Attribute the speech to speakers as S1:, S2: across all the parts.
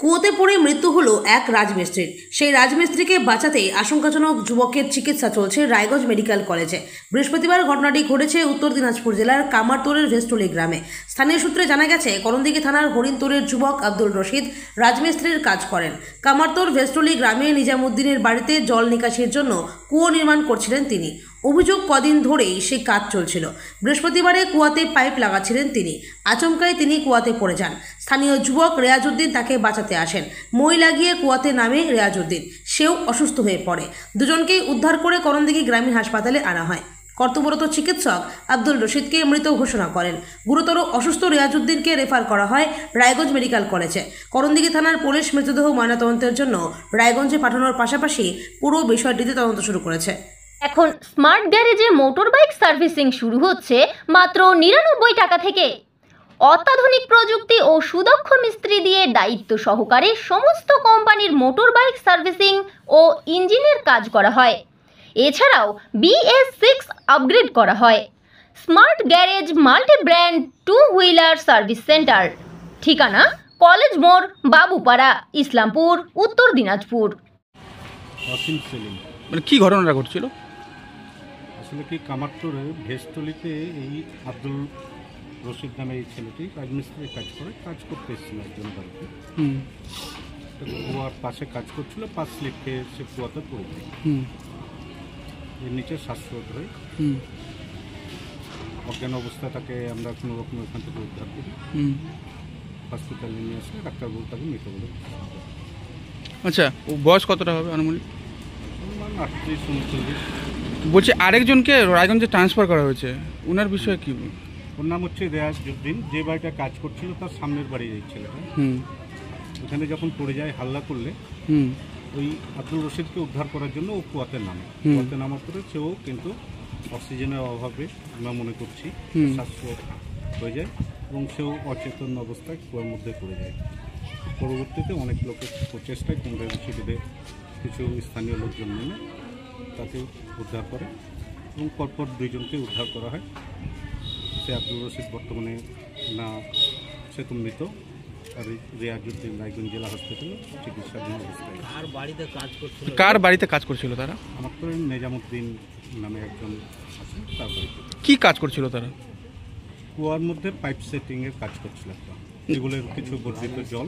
S1: কুয়োতে পড়ে মৃত্যু হলো এক রাজমিস্ত্রির। সেই রাজমিস্ত্রিকে বাঁচাতে আশঙ্কাজনক যুবকের চিকিৎসা চলছে রায়গঞ্জ মেডিকেল কলেজে। বৃহস্পতিবার ঘটনাটি ঘটেছে উত্তর দিনাজপুর জেলার কামারতোরের ভেস্টলি গ্রামে। স্থানীয় সূত্রে জানা গেছে, করণদিঘি থানার হরিণতোরের যুবক আব্দুল রশিদ রাজমিস্ত্রির কাজ করেন। কামারতোর ভেস্টলি গ্রামে নিজামুদ্দিনের বাড়িতে জল নিকাশির জন্য কুয়ো নির্মাণ করছিলেন তিনি। অভিযোগ, কদিন ধরেই সেই কাজ চলছিল। বৃহস্পতিবারে কুয়াতে পাইপ লাগাচ্ছিলেন তিনি। আচমকাই তিনি কুয়াতে পড়ে যান। স্থানীয় যুবক রেয়াজউদ্দিন তাকে বাঁচাতে আসেন। মই লাগিয়ে কুয়াতে নামে রেয়াজউদ্দিন, সেও অসুস্থ হয়ে পড়ে। দুজনকেই উদ্ধার করে করণদিঘি গ্রামীণ হাসপাতালে আনা হয়। কর্তব্যরত চিকিৎসক আব্দুল রশিদকে মৃত ঘোষণা করেন। গুরুতর অসুস্থ রেয়াজউদ্দিনকে রেফার করা হয় রায়গঞ্জ মেডিকেল কলেজে। করণদিঘি থানার পুলিশ মৃতদেহ ময়নাতদন্তের জন্য রায়গঞ্জে পাঠানোর পাশাপাশি পুরো বিষয়টিতে তদন্ত শুরু করেছে।
S2: এখন স্মার্ট গ্যারেজে মোটর বাইক সার্ভিসিং শুরু হচ্ছে মাত্র 99 টাকা থেকে। অত্যাধুনিক প্রযুক্তি ও সুদক্ষ মিস্ত্রি দিয়ে দায়িত্ব সহকারে সমস্ত কোম্পানির মোটর বাইক সার্ভিসিং ও ইঞ্জিনের কাজ করা হয়। এছাড়াও BS6 আপগ্রেড করা হয়। Smart garage multi brand 2 wheeler service centre, ঠিকানা কলেজ মোড়, বাবুপাড়া, ইসলামপুর, উত্তর দিনাজপুর।
S3: মানে কি ঘটনাটা ঘটছিল?
S4: আসলে কি, কামারতোরে ভেস্টলিতে এই আব্দুল রশিদ নামে এই ছেলেটি রাজমিস্ত্রির কাজ করতে এসেছিল একজন বাড়িতে। কুয়ার পাশে কাজ করছিল, পাশ স্লিপ খেয়ে সে কুয়াতে পড়ে যায়। এর নিচে শ্বাসরোধ হয়ে অজ্ঞান অবস্থা তাকে আমরা কোনো রকম ওখান থেকে উদ্ধার করি, হসপিটালে নিয়ে আসলে ডাক্তারবাবু তাকে মৃত বলে।
S3: আচ্ছা, ও বয়স কতটা হবে আনুমানিক?
S4: 38-39।
S3: বলছি আরেকজনকে রায়গঞ্জে ট্রান্সফার করা হয়েছে, ওনার বিষয়ে কি?
S4: ওর নাম হচ্ছে রেয়াজউদ্দিন। যে বাড়িটা কাজ করছিল তার সামনের বাড়ি এই ছেলেটা। ওখানে যখন পড়ে যায় হাল্লা করলে ওই আব্দুল রশিদকে উদ্ধার করার জন্য ও কুয়াতে নামে। কুয়াতে নামার পরে সেও কিন্তু অক্সিজেনের অভাবে আমরা মনে করছি শ্বাসরোধ হয়ে যায় এবং সেও অচেতন অবস্থায় কুয়ার মধ্যে পড়ে যায়। পরবর্তীতে অনেক লোকের প্রচেষ্টায় কোমরে রশি বেঁধে কিছু স্থানীয় লোকজন নেমে তাকে উদ্ধার করে এবং পরপর দুইজনকে উদ্ধার করা হয়। সে আব্দুল রশিদ বর্তমানে না, সে তো মৃত, আর রেয়াজউদ্দিন রায়গঞ্জ জেলা হাসপাতালে চিকিৎসাধীন অবস্থায়।
S3: কার বাড়িতে কাজ করছিল তারা?
S4: আমার তো নিজামুদ্দিন নামে একজন আছে, তার বাড়িতে।
S3: কি কাজ করছিল তারা?
S4: কুয়ার মধ্যে পাইপ সেটিংয়ের কাজ করছিল। এগুলোর কিছু বর্ধিত জল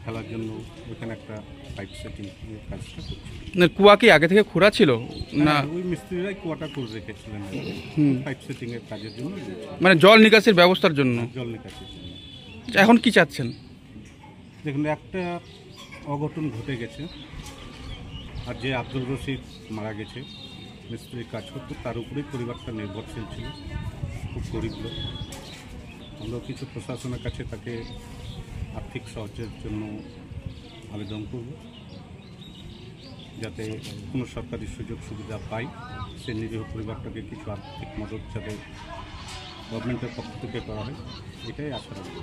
S4: ফেলার জন্য ওইখানে একটা পাইপ সেটিং এর কাজটা করছিল।
S3: না, কুয়া কি আগে থেকে খোঁড়া ছিল না?
S4: ওই মিস্ত্রিরাই কুয়াটা করে রেখেছিলেন পাইপ সেটিং এর কাজের জন্য,
S3: মানে জল নিকাশির ব্যবস্থার জন্য।
S4: জল নিকাশির জন্য।
S3: এখন কি চাচ্ছেন?
S4: দেখুন, একটা অঘটন ঘটে গেছে, আর যে আব্দুল রশিদ মারা গেছে মিস্ত্রির কাজ করতো, তার উপরেই পরিবারটা নির্ভরশীল ছিল, খুব গরিব লোক। আমরা কিছু প্রশাসনের কাছে তাকে আর্থিক সাহায্যের জন্য আবেদন করব, যাতে কোনো সরকারি সুযোগ সুবিধা পায়, সে নিরীহ পরিবারটাকে কিছু আর্থিক মদত যাতে গভর্নমেন্টের পক্ষ থেকে করা হয়, এটাই আশা রাখব।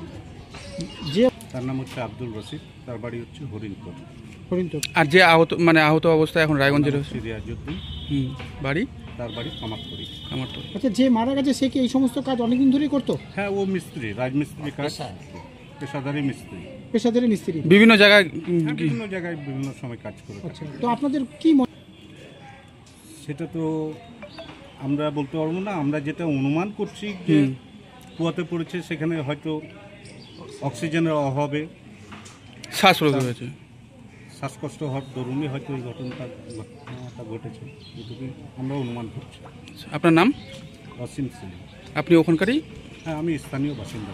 S4: যে তার নাম হচ্ছে আব্দুল রশিদ, তার বাড়ি হচ্ছে হরিণতোর।
S3: আর যে আহত অবস্থায় এখন রায়গঞ্জের
S4: রেয়াজউদ্দিন,
S3: বাড়ি,
S4: তার বাড়ি কামারতোরি।
S5: আচ্ছা, যে মারা গেছে সে কি এই সমস্ত কাজ অনেকদিন ধরেই করতো?
S4: হ্যাঁ, ও মিস্ত্রি, রাজমিস্ত্রি কাজ, পেশাদারি মিস্ত্রি।
S3: বিভিন্ন জায়গায়
S4: বিভিন্ন সময় কাজ করে।
S5: আচ্ছা, তো আপনাদের কি
S4: সেটা তো আমরা বলতে পারবো না। আমরা যেটা অনুমান করছি যে কুয়াতে পড়েছে, সেখানে হয়তো অক্সিজেনের অভাবে
S3: শ্বাসরোধ হয়েছে,
S4: শ্বাসকষ্ট হওয়ার দরুনই হয়তো এই ঘটনাটা ঘটেছে, এটুকুই আমরা অনুমান করছি।
S3: আপনার নাম?
S4: ওয়াসিম সেলিম।
S3: আপনি ওখানকারই?
S4: হ্যাঁ, আমি স্থানীয় বাসিন্দা।